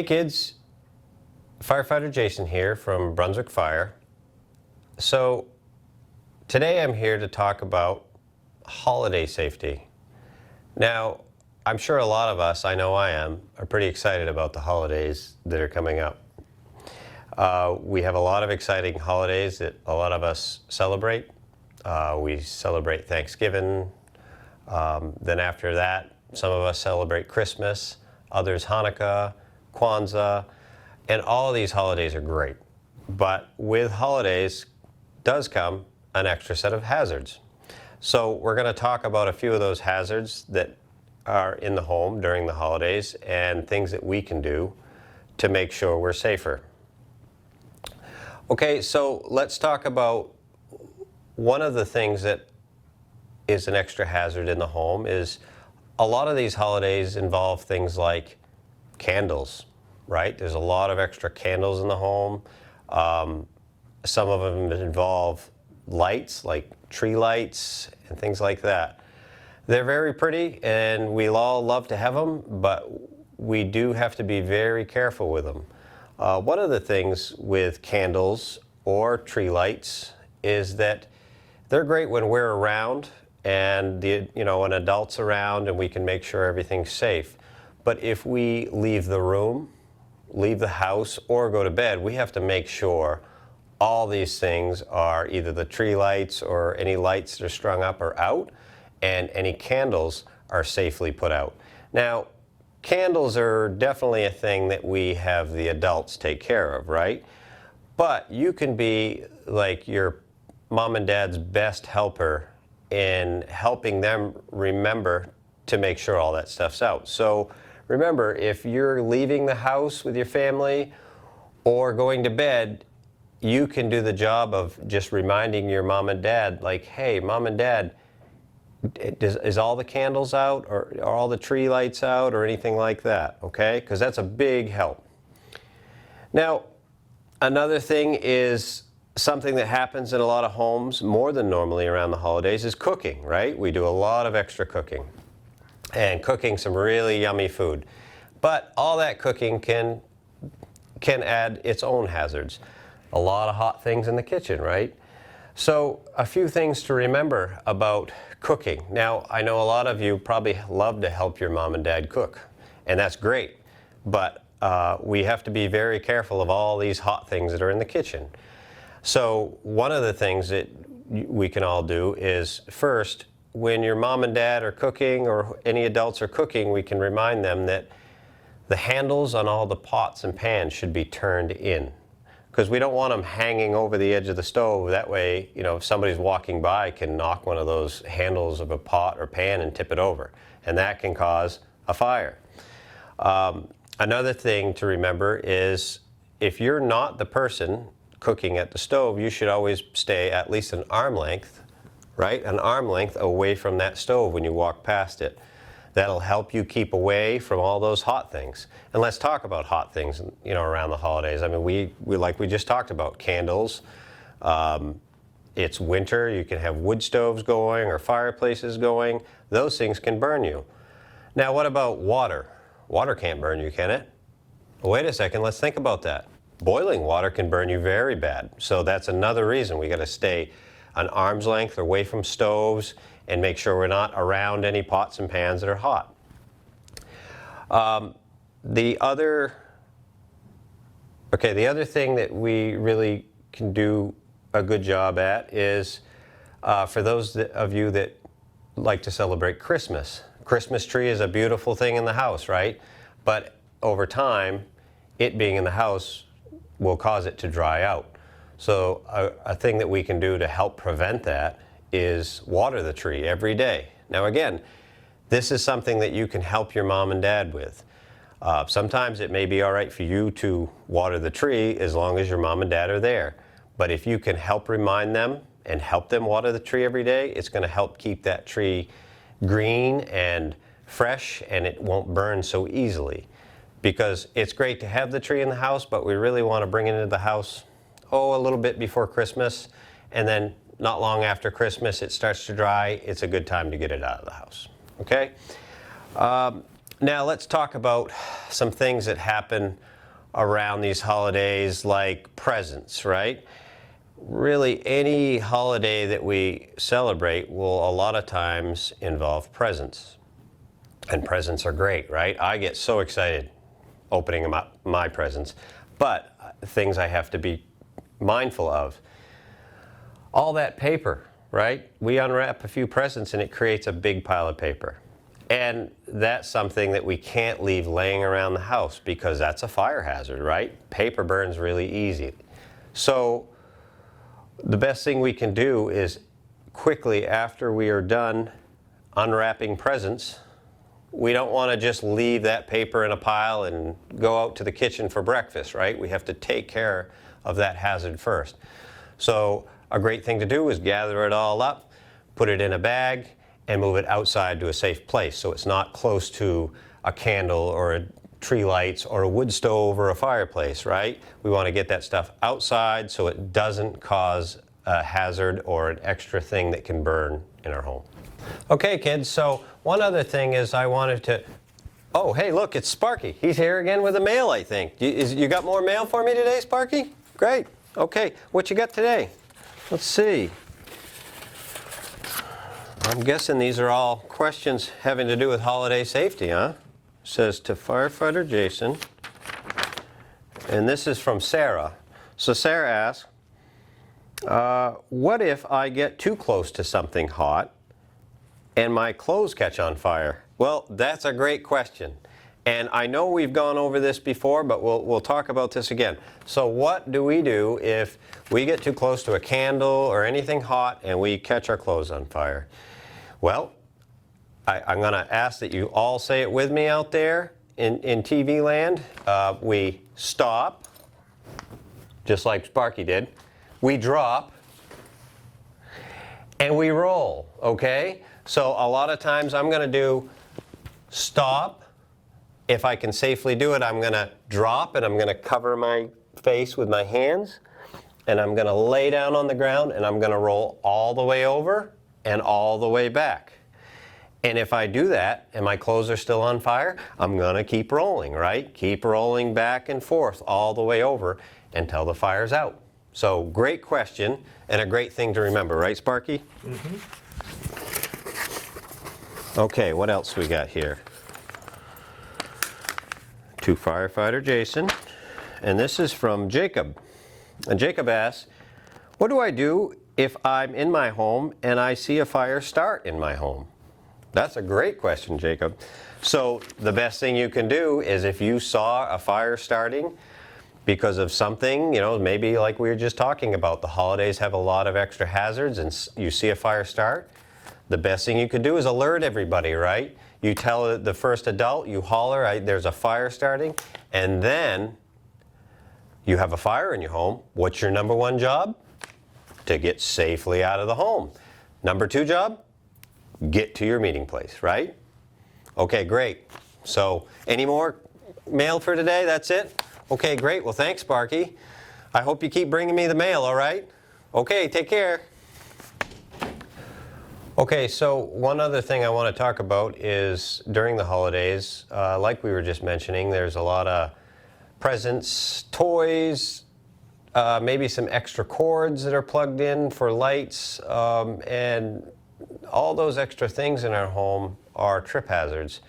Hey kids, Firefighter Jason here from Brunswick Fire. So today I'm here to talk about holiday safety. Now, I'm sure a lot of us, I know I am, are pretty excited about the holidays that are coming up. We have a lot of exciting holidays that a lot of us celebrate. We celebrate Thanksgiving. Then after that, some of us celebrate Christmas, others Hanukkah, Kwanzaa, and all of these holidays are great. But with holidays does come an extra set of hazards. So we're going to talk about a few of those hazards that are in the home during the holidays and things that we can do to make sure we're safer. Okay, so let's talk about one of the things that is an extra hazard in the home is a lot of these holidays involve things like candles, right? There's a lot of extra candles in the home. Some of them involve lights, like tree lights and things like that. They're very pretty and we all love to have them, but we do have to be very careful with them. One of the things with candles or tree lights is that they're great when we're around and an adult's around and we can make sure everything's safe. But if we leave the room, leave the house, or go to bed, we have to make sure all these things are either the tree lights or any lights that are strung up are out, and any candles are safely put out. Now, candles are definitely a thing that we have the adults take care of, right? But you can be like your mom and dad's best helper in helping them remember to make sure all that stuff's out. So remember, if you're leaving the house with your family or going to bed, you can do the job of just reminding your mom and dad, like, hey, mom and dad, is all the candles out or are all the tree lights out or anything like that, okay? Because that's a big help. Now, another thing is something that happens in a lot of homes more than normally around the holidays is cooking, right? We do a lot of extra cooking and cooking some really yummy food. But all that cooking can add its own hazards. A lot of hot things in the kitchen, right? So a few things to remember about cooking. Now, I know a lot of you probably love to help your mom and dad cook, and that's great. But we have to be very careful of all these hot things that are in the kitchen. So one of the things that we can all do is first, when your mom and dad are cooking or any adults are cooking, we can remind them that the handles on all the pots and pans should be turned in, because we don't want them hanging over the edge of the stove. That way, if somebody's walking by, can knock one of those handles of a pot or pan and tip it over, and that can cause a fire. Another thing to remember is if you're not the person cooking at the stove, you should always stay at least an arm length, right? An arm length away from that stove when you walk past it. That'll help you keep away from all those hot things. And let's talk about hot things, around the holidays. I mean, we like we just talked about candles. It's winter, you can have wood stoves going or fireplaces going. Those things can burn you. Now, what about water? Water can't burn you, can it? Wait a second, let's think about that. Boiling water can burn you very bad. So that's another reason we got to stay an arm's length away from stoves and make sure we're not around any pots and pans that are hot. The other thing that we really can do a good job at is for those of you that like to celebrate Christmas. Christmas tree is a beautiful thing in the house, right? But over time, it being in the house will cause it to dry out. So a thing that we can do to help prevent that is water the tree every day. Now again, this is something that you can help your mom and dad with. Sometimes it may be all right for you to water the tree as long as your mom and dad are there. But if you can help remind them and help them water the tree every day, it's going to help keep that tree green and fresh, and it won't burn so easily. Because it's great to have the tree in the house, but we really want to bring it into the house, a little bit before Christmas, and then not long after Christmas it starts to dry. It's a good time to get it out of the house, okay? Now let's talk about some things that happen around these holidays, like presents, right? Really, any holiday that we celebrate will a lot of times involve presents. And presents are great, right? I get so excited opening them up, my presents. But things I have to be mindful of. All that paper, right? We unwrap a few presents and it creates a big pile of paper. And that's something that we can't leave laying around the house because that's a fire hazard, right? Paper burns really easy. So the best thing we can do is quickly after we are done unwrapping presents, we don't want to just leave that paper in a pile and go out to the kitchen for breakfast, right? We have to take care of that hazard first. So a great thing to do is gather it all up, put it in a bag, and move it outside to a safe place so it's not close to a candle or a tree lights or a wood stove or a fireplace, right? We want to get that stuff outside so it doesn't cause a hazard or an extra thing that can burn in our home. Okay, kids, so one other thing is I wanted to, oh, hey, look, it's Sparky. He's here again with the mail, I think. You got more mail for me today, Sparky? Great. Okay, what you got today? Let's see. I'm guessing these are all questions having to do with holiday safety, huh? Says to Firefighter Jason. And this is from Sarah. So Sarah asks, what if I get too close to something hot and my clothes catch on fire? Well, that's a great question. And I know we've gone over this before, but we'll talk about this again. So what do we do if we get too close to a candle or anything hot and we catch our clothes on fire? Well, I'm going to ask that you all say it with me out there in TV land. We stop, just like Sparky did. We drop, and we roll, okay? So a lot of times I'm going to do stop. If I can safely do it, I'm going to drop, and I'm going to cover my face with my hands, and I'm going to lay down on the ground, and I'm going to roll all the way over and all the way back. And if I do that and my clothes are still on fire, I'm going to keep rolling, right? Keep rolling back and forth all the way over until the fire's out. So great question and a great thing to remember, right, Sparky? Mm-hmm. Okay, what else we got here? To Firefighter Jason, and this is from Jacob. And Jacob asks, what do I do if I'm in my home and I see a fire start in my home? That's a great question, Jacob. So the best thing you can do is if you saw a fire starting because of something, maybe like we were just talking about, the holidays have a lot of extra hazards and you see a fire start, the best thing you could do is alert everybody, right? You tell the first adult, you holler, there's a fire starting, and then you have a fire in your home. What's your number one job? To get safely out of the home. Number two job? Get to your meeting place, right? Okay, great. So, any more mail for today? That's it? Okay, great. Well, thanks, Sparky. I hope you keep bringing me the mail, all right? Okay, take care. Okay, so one other thing I want to talk about is during the holidays, like we were just mentioning, there's a lot of presents, toys, maybe some extra cords that are plugged in for lights, and all those extra things in our home are trip hazards.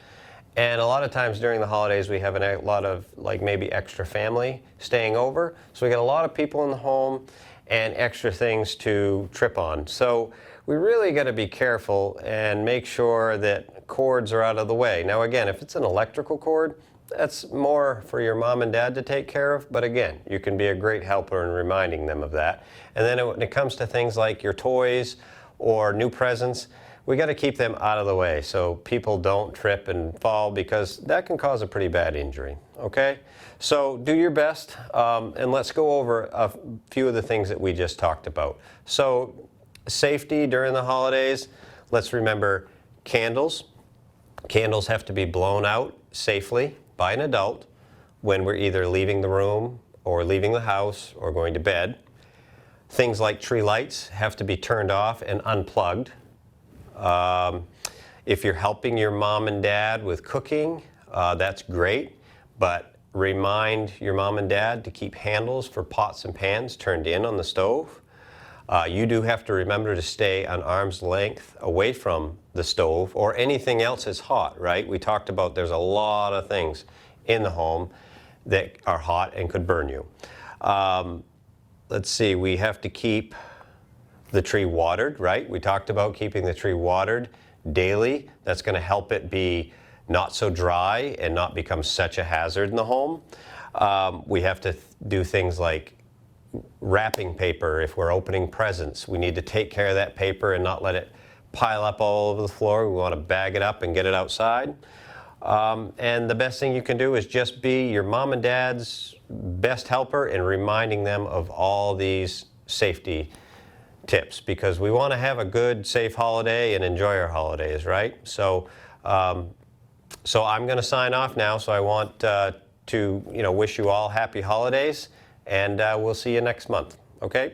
And a lot of times during the holidays we have a lot of maybe extra family staying over. So we get a lot of people in the home and extra things to trip on. So we really got to be careful and make sure that cords are out of the way. Now again, if it's an electrical cord, that's more for your mom and dad to take care of, but again, you can be a great helper in reminding them of that. And then when it comes to things like your toys or new presents, we got to keep them out of the way so people don't trip and fall, because that can cause a pretty bad injury, okay? So do your best, and let's go over a few of the things that we just talked about. So safety during the holidays, let's remember candles. Candles have to be blown out safely by an adult when we're either leaving the room or leaving the house or going to bed. Things like tree lights have to be turned off and unplugged. If you're helping your mom and dad with cooking, that's great, but remind your mom and dad to keep handles for pots and pans turned in on the stove. You do have to remember to stay an arm's length away from the stove or anything else that's hot, right? We talked about there's a lot of things in the home that are hot and could burn you. Let's see, we have to keep the tree watered, right? We talked about keeping the tree watered daily. That's going to help it be not so dry and not become such a hazard in the home. We have to do things like wrapping paper. If we're opening presents, we need to take care of that paper and not let it pile up all over the floor. We want to bag it up and get it outside. And the best thing you can do is just be your mom and dad's best helper in reminding them of all these safety tips, because we want to have a good, safe holiday and enjoy our holidays, right? So, so I'm going to sign off now. So I want to wish you all happy holidays, and we'll see you next month. Okay?